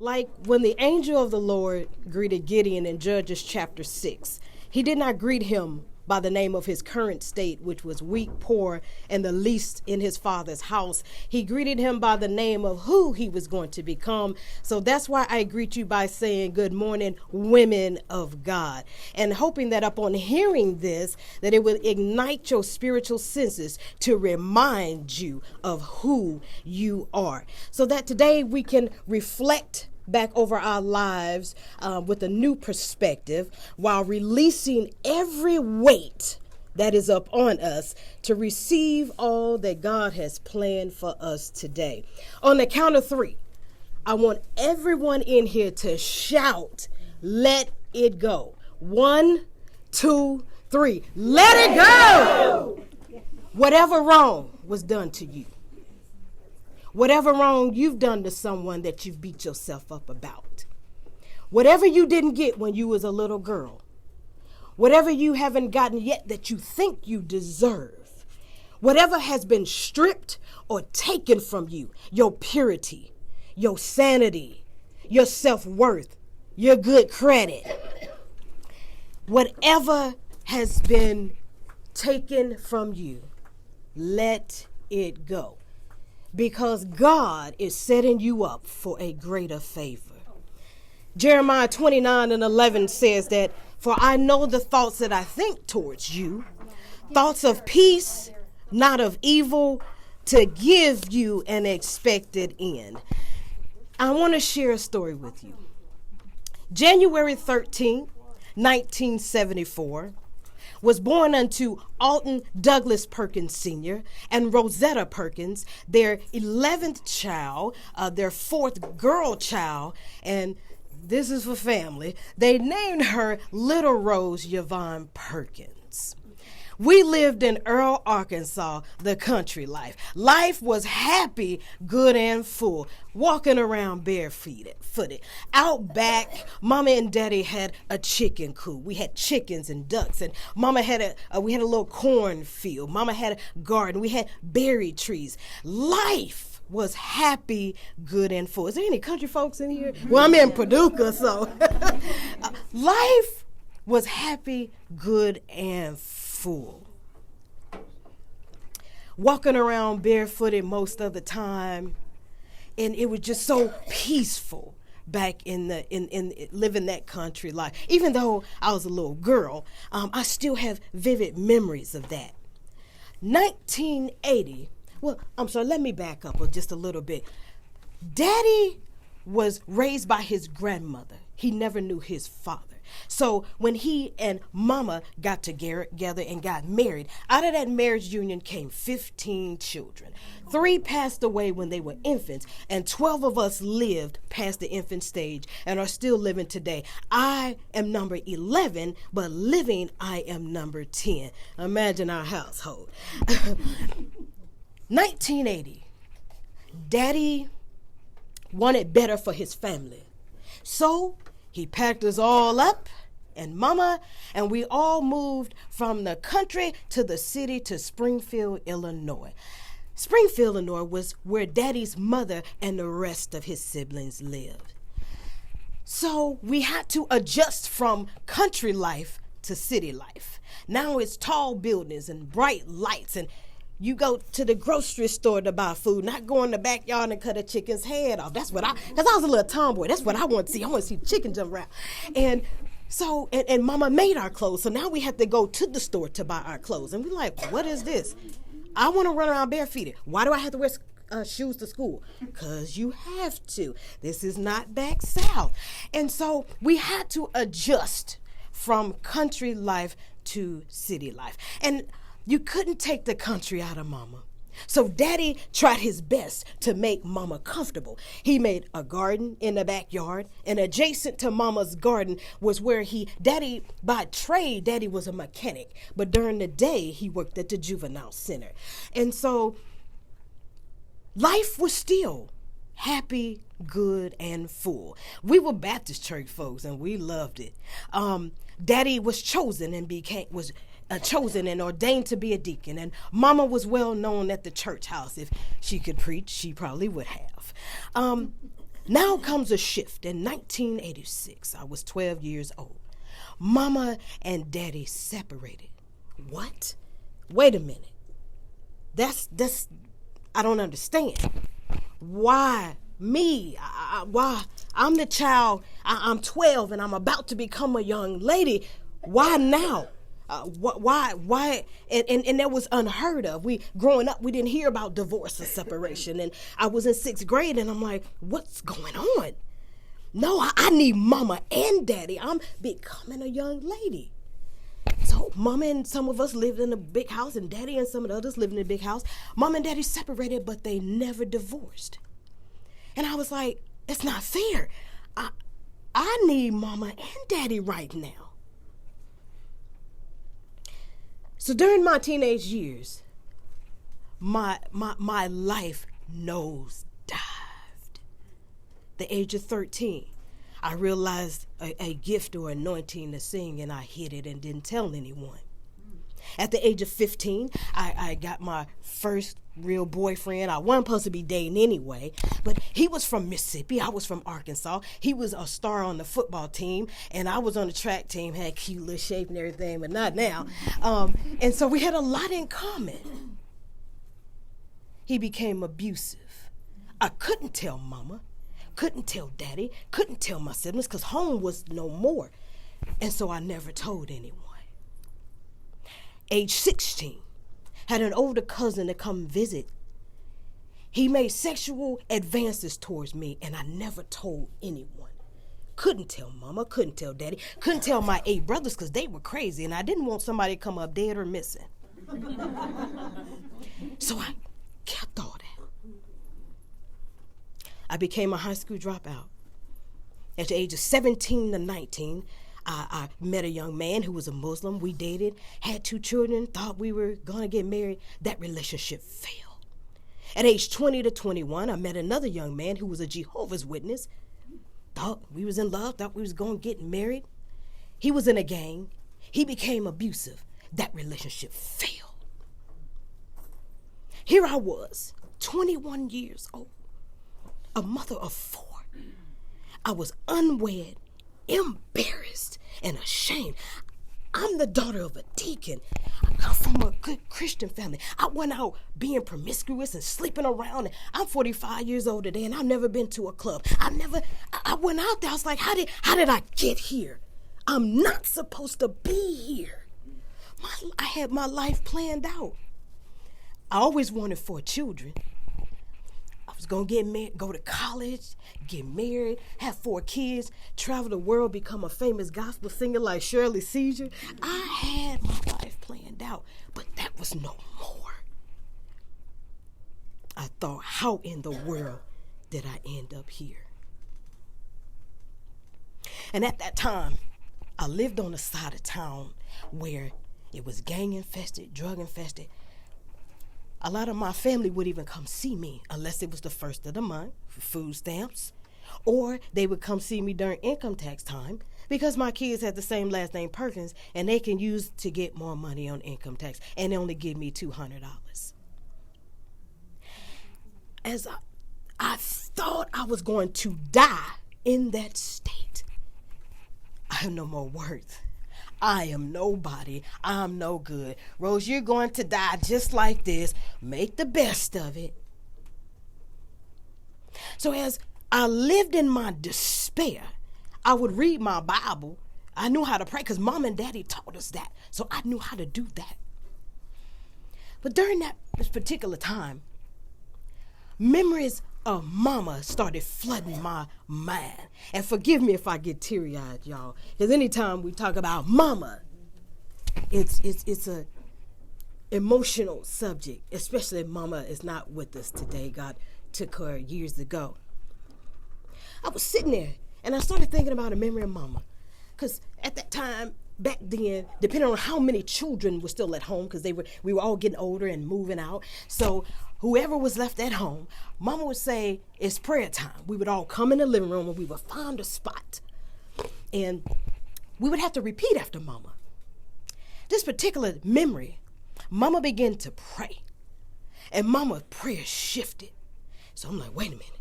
Like when the angel of the Lord greeted Gideon in Judges chapter 6, he did not greet him by the name of his current state, which was weak, poor, and the least in his father's house. He greeted him by the name of who he was going to become. So that's why I greet you by saying, good morning, women of God. And hoping that upon hearing this, that it will ignite your spiritual senses to remind you of who you are. So that today we can reflect back over our lives with a new perspective while releasing every weight that is up on us to receive all that God has planned for us today. On the count of 3, I want everyone in here to shout, let it go. 1, 2, 3. Let it go! Whatever wrong was done to you. Whatever wrong you've done to someone that you've beat yourself up about. Whatever you didn't get when you was a little girl. Whatever you haven't gotten yet that you think you deserve. Whatever has been stripped or taken from you. Your purity, your sanity, your self-worth, your good credit. Whatever has been taken from you, let it go. Because God is setting you up for a greater favor. Jeremiah 29:11 says that, for I know the thoughts that I think towards you, thoughts of peace, not of evil, to give you an expected end. I want to share a story with you. January 13, 1974, was born unto Alton Douglas Perkins Sr. and Rosetta Perkins, their 11th child, their 4th girl child, and this is for family. They named her Little Rose Yvonne Perkins. We lived in Earl, Arkansas, the country life. Life was happy, good, and full. Walking around barefooted. Out back, Mama and Daddy had a chicken coop. We had chickens and ducks, and Mama had we had a little cornfield. Mama had a garden. We had berry trees. Life was happy, good, and full. Is there any country folks in here? Well, I'm in Paducah, so life was happy, good, and full. Walking around barefooted most of the time, and it was just so peaceful back in living that country life. Even though I was a little girl, I still have vivid memories of that. 1980. Well, I'm sorry. Let me back up just a little bit. Daddy was raised by his grandmother. He never knew his father. So when he and Mama got together and got married, out of that marriage union came 15 children. 3 passed away when they were infants, and 12 of us lived past the infant stage and are still living today. I am number 11, but living I am number 10. Imagine our household. 1980, Daddy wanted better for his family. So he packed us all up, and Mama, and we all moved from the country to the city to Springfield, Illinois. Springfield, Illinois was where Daddy's mother and the rest of his siblings lived. So we had to adjust from country life to city life. Now it's tall buildings and bright lights, and you go to the grocery store to buy food, not go in the backyard and cut a chicken's head off. That's what because I was a little tomboy. That's what I want to see. I want to see the chicken jump around. And so, and Mama made our clothes. So now we have to go to the store to buy our clothes. And we're like, what is this? I want to run around barefooted. Why do I have to wear shoes to school? Because you have to. This is not back south. And so we had to adjust from country life to city life. And you couldn't take the country out of Mama. So Daddy tried his best to make Mama comfortable. He made a garden in the backyard, and adjacent to Mama's garden was where Daddy, by trade, Daddy was a mechanic, but during the day, he worked at the juvenile center. And so life was still happy, good, and full. We were Baptist church folks, and we loved it. Daddy was chosen and was chosen and ordained to be a deacon, and Mama was well known at the church house. If she could preach, she probably would have. Now comes a shift. In 1986, I was 12 years old. Mama and Daddy separated. What? Wait a minute. That's I don't understand. Why me? Why? I'm the child. I'm 12 and I'm about to become a young lady. Why now? Why? And that was unheard of. Growing up, we didn't hear about divorce or separation. And I was in 6th grade and I'm like, what's going on? No, I need Mama and Daddy. I'm becoming a young lady. So Mama and some of us lived in a big house, and Daddy and some of the others lived in a big house. Mama and Daddy separated, but they never divorced. And I was like, it's not fair. I need Mama and Daddy right now. So during my teenage years, my life nosedived. The age of 13, I realized a gift or anointing to sing, and I hid it and didn't tell anyone. At the age of 15, I got my first real boyfriend. I wasn't supposed to be dating anyway, but he was from Mississippi. I was from Arkansas. He was a star on the football team, and I was on the track team, had cute little shape and everything, but not now. And so we had a lot in common. He became abusive. I couldn't tell Mama. Couldn't tell Daddy, couldn't tell my siblings because home was no more. And so I never told anyone. Age 16, had an older cousin to come visit. He made sexual advances towards me and I never told anyone. Couldn't tell Mama, couldn't tell Daddy, couldn't tell my 8 brothers because they were crazy and I didn't want somebody to come up dead or missing. So I kept all that. I became a high school dropout. At the age of 17 to 19, I met a young man who was a Muslim. We dated, had 2 children, thought we were going to get married. That relationship failed. At age 20 to 21, I met another young man who was a Jehovah's Witness. Thought we was in love, thought we was going to get married. He was in a gang. He became abusive. That relationship failed. Here I was, 21 years old. A mother of 4. I was unwed, embarrassed, and ashamed. I'm the daughter of a deacon. I come from a good Christian family. I went out being promiscuous and sleeping around. I'm 45 years old today, and I've never been to a club. I went out there. I was like, how did I get here? I'm not supposed to be here. I had my life planned out. I always wanted 4 children. I was going to get married, go to college, get married, have 4 kids, travel the world, become a famous gospel singer like Shirley Caesar. I had my life planned out, but that was no more. I thought, how in the world did I end up here? And at that time, I lived on a side of town where it was gang infested, drug infested. A lot of my family would even come see me unless it was the first of the month for food stamps, or they would come see me during income tax time because my kids had the same last name Perkins and they can use to get more money on income tax and they only give me $200. As I thought I was going to die in that state, I have no more words. I am nobody. I'm no good. Rose, you're going to die just like this. Make the best of it. So as I lived in my despair, I would read my Bible. I knew how to pray because Mom and Daddy taught us that. So I knew how to do that. But during this particular time, memories of Mama started flooding my mind. And forgive me if I get teary-eyed, y'all, because anytime we talk about Mama, it's a emotional subject, especially if Mama is not with us today. God took her years ago. I was sitting there and I started thinking about a memory of Mama, because at that time, back then, depending on how many children were still at home, because we were all getting older and moving out. So whoever was left at home, Mama would say, it's prayer time. We would all come in the living room and we would find a spot. And we would have to repeat after Mama. This particular memory, Mama began to pray. And Mama's prayer shifted. So I'm like, wait a minute.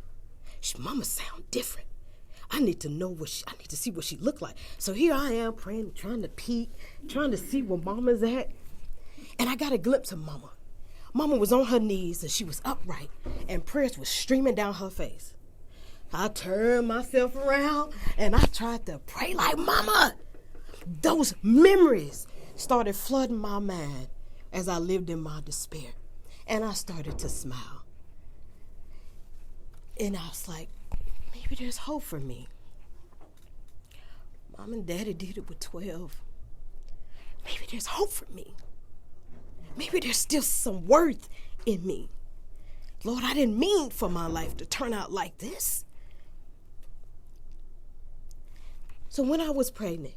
Mama sound different. I need to know I need to see what she looked like. So here I am praying, trying to peek, trying to see where Mama's at. And I got a glimpse of Mama. Mama was on her knees and she was upright and prayers was streaming down her face. I turned myself around and I tried to pray like Mama. Those memories started flooding my mind as I lived in my despair. And I started to smile. And I was like, maybe there's hope for me. Mom and Daddy did it with 12. Maybe there's hope for me. Maybe there's still some worth in me. Lord, I didn't mean for my life to turn out like this. So when I was pregnant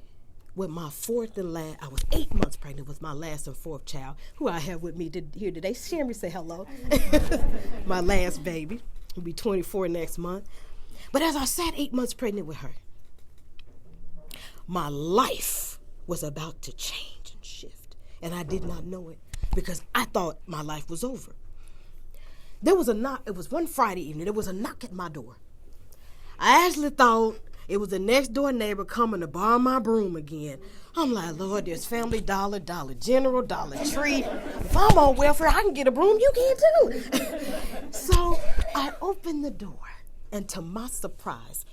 with my fourth and last, I was 8 months pregnant with my last and fourth child, who I have with me here today. Sherry, say hello. My last baby, who'll be 24 next month. But as I sat 8 months pregnant with her, my life was about to change and shift. And I did not know it because I thought my life was over. There was a knock. It was one Friday evening. There was a knock at my door. I actually thought it was the next door neighbor coming to borrow my broom again. I'm like, Lord, there's Family Dollar, Dollar General, Dollar Tree. If I'm on welfare, I can get a broom. You can too. So I opened the door, and to my surprise,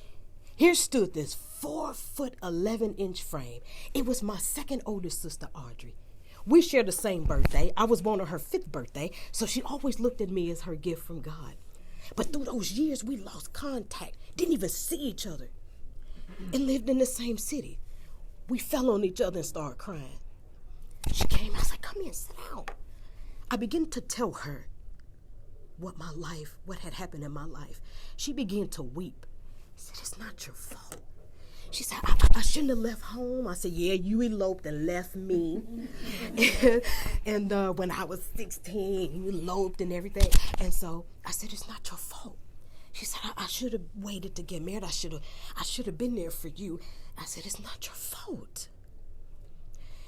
here stood this 4'11" frame. It was my second oldest sister, Audrey. We share the same birthday. I was born on her 5th birthday, so she always looked at me as her gift from God. But through those years, we lost contact, didn't even see each other, and lived in the same city. We fell on each other and started crying. She came, I was like, come here, sit down. I began to tell her what had happened in my life. She began to weep. I said, it's not your fault. She said, I shouldn't have left home. I said, yeah, you eloped and left me. and when I was 16, you eloped and everything. And so I said, it's not your fault. She said, I should have waited to get married. I should have been there for you. I said, it's not your fault.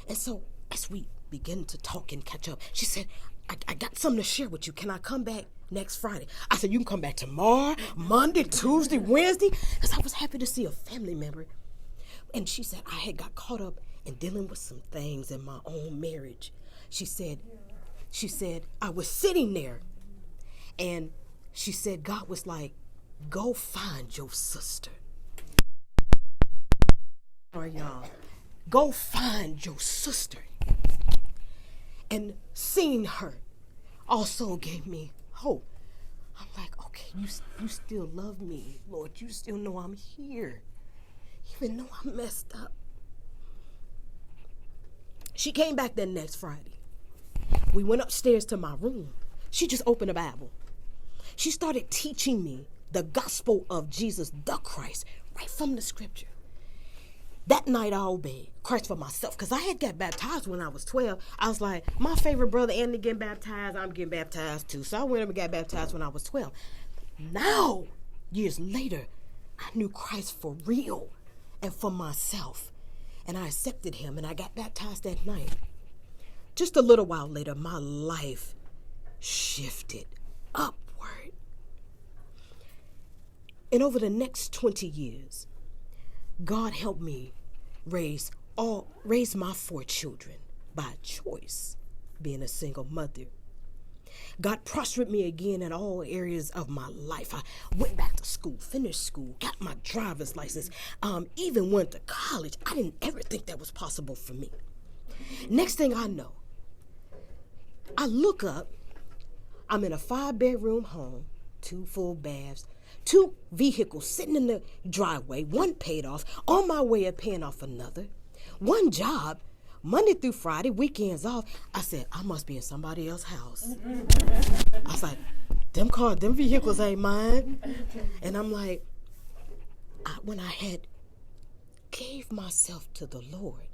And so as we began to talk and catch up, she said, I got something to share with you. Can I come back next Friday? I said, you can come back tomorrow, Monday, Tuesday, Wednesday, because I was happy to see a family member. And she said, I had got caught up in dealing with some things in my own marriage. She said, I was sitting there, and she said, God was like, go find your sister. All right, y'all. Go find your sister. And seeing her also gave me hope. I'm like, okay, you still love me, Lord. You still know I'm here, even though I messed up. She came back that next Friday. We went upstairs to my room. She just opened a Bible. She started teaching me the gospel of Jesus, the Christ, right from the scripture. That night I obeyed Christ for myself because I had got baptized when I was 12. I was like, my favorite brother Anthony getting baptized, I'm getting baptized too. So I went up and got baptized when I was 12. Now, years later, I knew Christ for real and for myself. And I accepted him and I got baptized that night. Just a little while later, my life shifted upward. And over the next 20 years, God helped me raise my 4 children by choice, being a single mother. God prospered me again in all areas of my life. I went back to school, finished school, got my driver's license, even went to college. I didn't ever think that was possible for me. Next thing I know, I look up, I'm in a 5-bedroom home, 2 full baths, 2 vehicles sitting in the driveway, 1 paid off, on my way of paying off another, 1 job, Monday through Friday, weekends off. I said, I must be in somebody else's house. I was like, them vehicles ain't mine. And I'm like, when I had gave myself to the Lord,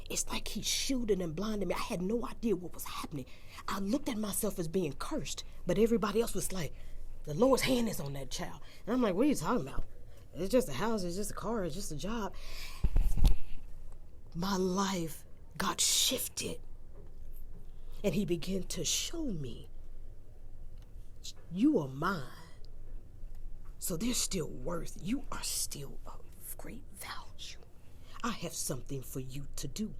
it's like he shielded and blinded me. I had no idea what was happening. I looked at myself as being cursed, but everybody else was like, the Lord's hand is on that child. And I'm like, what are you talking about? It's just a house, it's just a car, it's just a job. My life got shifted. And he began to show me, you are mine. So there's still worth. You are still of great value. I have something for you to do.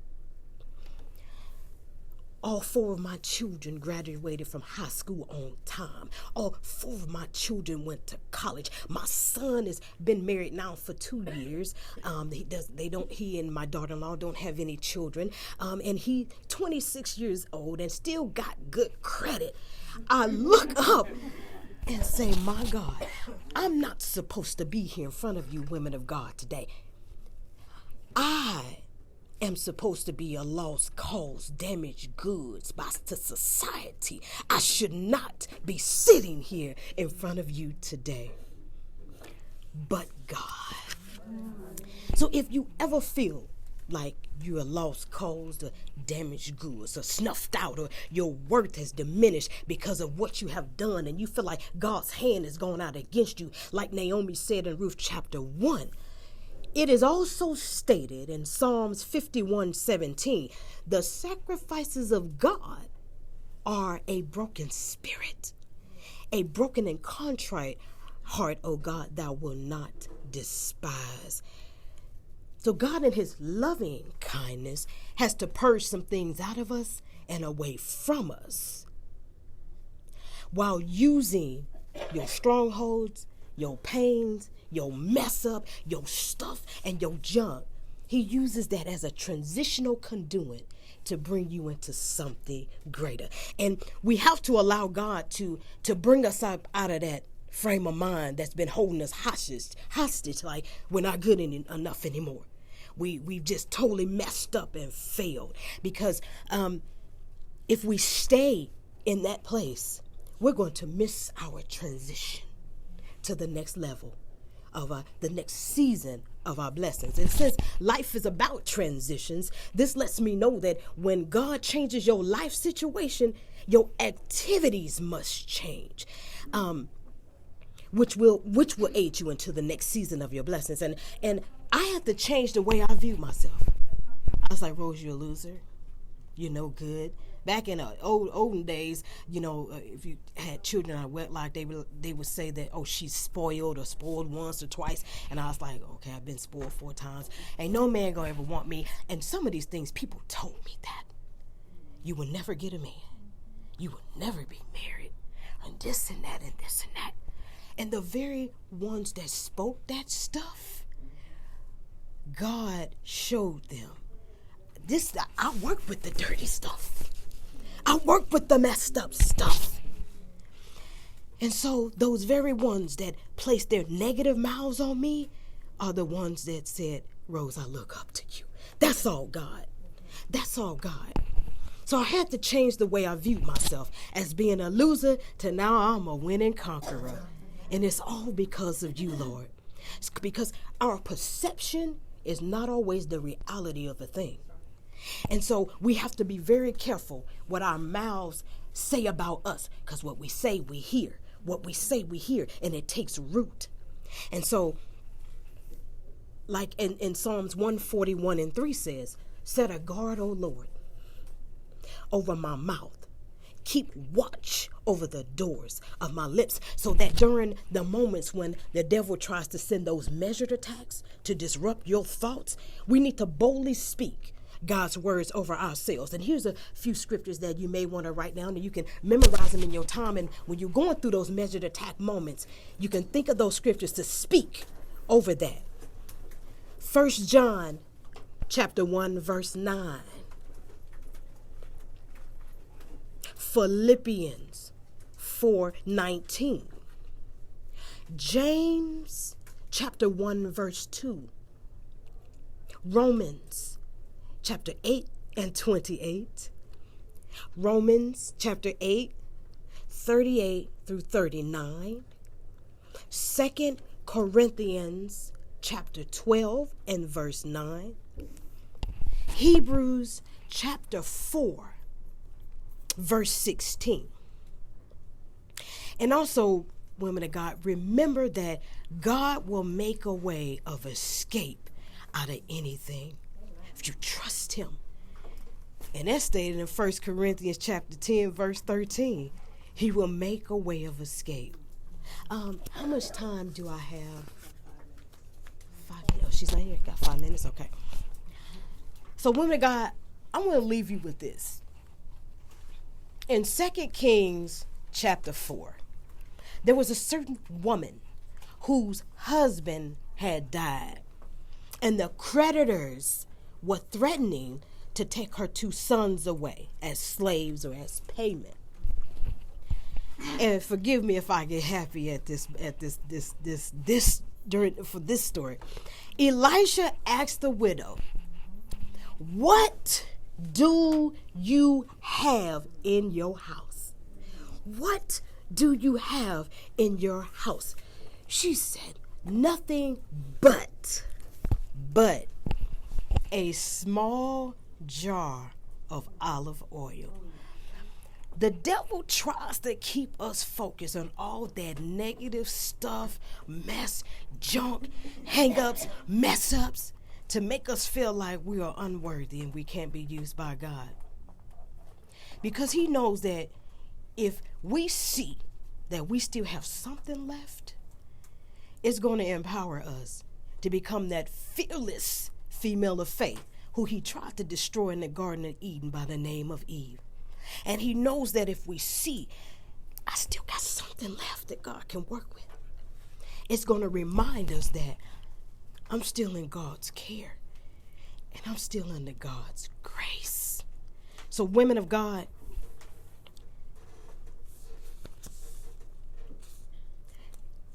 All 4 of my children graduated from high school on time. All 4 of my children went to college. My son has been married now for 2 years. He and my daughter-in-law don't have any children. And he 26 years old and still got good credit. I look up and say, my God, I'm not supposed to be here in front of you, women of God, today. I am supposed to be a lost cause, damaged goods to society. I should not be sitting here in front of you today. But God. So if you ever feel like you're a lost cause, or damaged goods, or snuffed out, or your worth has diminished because of what you have done, and you feel like God's hand is going out against you, like Naomi said in Ruth chapter 1, it is also stated in Psalms 51:17, the sacrifices of God are a broken spirit, a broken and contrite heart, O God, thou wilt not despise. So God in his loving kindness has to purge some things out of us and away from us, while using your strongholds, your pains, your mess up, your stuff, and your junk. He uses that as a transitional conduit to bring you into something greater. And we have to allow God to bring us up out of that frame of mind that's been holding us hostage, like we're not good enough anymore. We've just totally messed up and failed. Because if we stay in that place, we're going to miss our transition to the next level of the next season of our blessings. And since life is about transitions, this lets me know that when God changes your life situation, your activities must change, which will aid you into the next season of your blessings. And I had to change the way I viewed myself. I was like, Rose, you're a loser. You're no good. Back in the olden days, if you had children out of wedlock, they would say that, oh, she's spoiled or spoiled once or twice. And I was like, okay, I've been spoiled 4 times. Ain't no man gonna ever want me. And some of these things, people told me that. You will never get a man. You will never be married. And this and that and this and that. And the very ones that spoke that stuff, God showed them. I work with the dirty stuff. I work with the messed up stuff. And so those very ones that placed their negative mouths on me are the ones that said, Rose, I look up to you. That's all God. That's all God. So I had to change the way I viewed myself as being a loser to now I'm a winning conqueror. And it's all because of you, Lord. It's because our perception is not always the reality of a thing. And so we have to be very careful what our mouths say about us, because what we say, we hear. What we say, we hear, and it takes root. And so, like in Psalms 141:3 says, set a guard, O Lord, over my mouth. Keep watch over the doors of my lips, so that during the moments when the devil tries to send those measured attacks to disrupt your thoughts, we need to boldly speak God's words over ourselves. And here's a few scriptures that you may want to write down, and you can memorize them in your time. And when you're going through those measured attack moments, you can think of those scriptures to speak over that. 1 John chapter 1, verse 9. Philippians 4:19. James chapter 1, verse 2. Romans chapter 8:28. Romans chapter 8:38-39. 2 Corinthians chapter 12 and verse 9. Hebrews chapter 4 verse 16. And also, women of God, remember that God will make a way of escape out of anything if you trust him. And that's stated in 1 Corinthians chapter 10 verse 13. He will make a way of escape. How much time do I have? 5 minutes. Oh, she's not here. Got 5 minutes. Okay. So, women of God, I'm going to leave you with this. In 2 Kings chapter 4, there was a certain woman whose husband had died, and the creditors were threatening to take her 2 sons away as slaves or as payment. And forgive me if I get happy at this for this story. Elisha asked the widow, "What do you have in your house? What do you have in your house?" She said, "Nothing but a small jar of olive oil." The devil tries to keep us focused on all that negative stuff, mess, junk, hang-ups, mess-ups, to make us feel like we are unworthy and we can't be used by God. Because he knows that if we see that we still have something left, it's going to empower us to become that fearless female of faith who he tried to destroy in the Garden of Eden by the name of Eve. And he knows that if we see, I still got something left that God can work with, it's going to remind us that I'm still in God's care and I'm still under God's grace. So, women of God,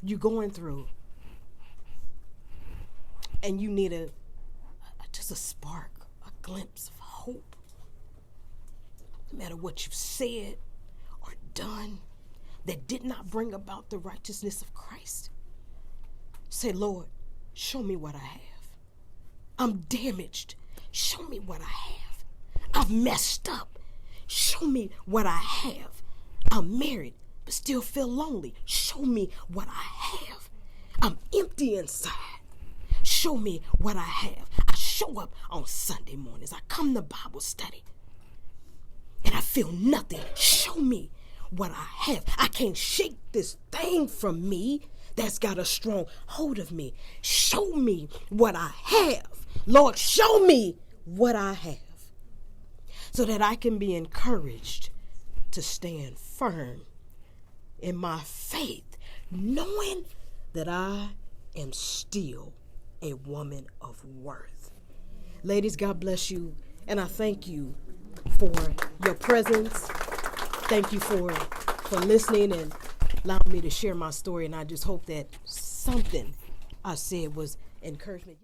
you're going through and you need just a spark, a glimpse of hope. No matter what you've said or done that did not bring about the righteousness of Christ, say, "Lord, show me what I have. I'm damaged. Show me what I have. I've messed up. Show me what I have. I'm married but still feel lonely. Show me what I have. I'm empty inside. Show me what I have. I show up on Sunday mornings. I come to Bible study and I feel nothing. Show me what I have. I can't shake this thing from me that's got a strong hold of me. Show me what I have. Lord, show me what I have so that I can be encouraged to stand firm in my faith, knowing that I am still a woman of worth." Ladies, God bless you, and I thank you for your presence. Thank you for listening and allowing me to share my story, and I just hope that something I said was encouragement.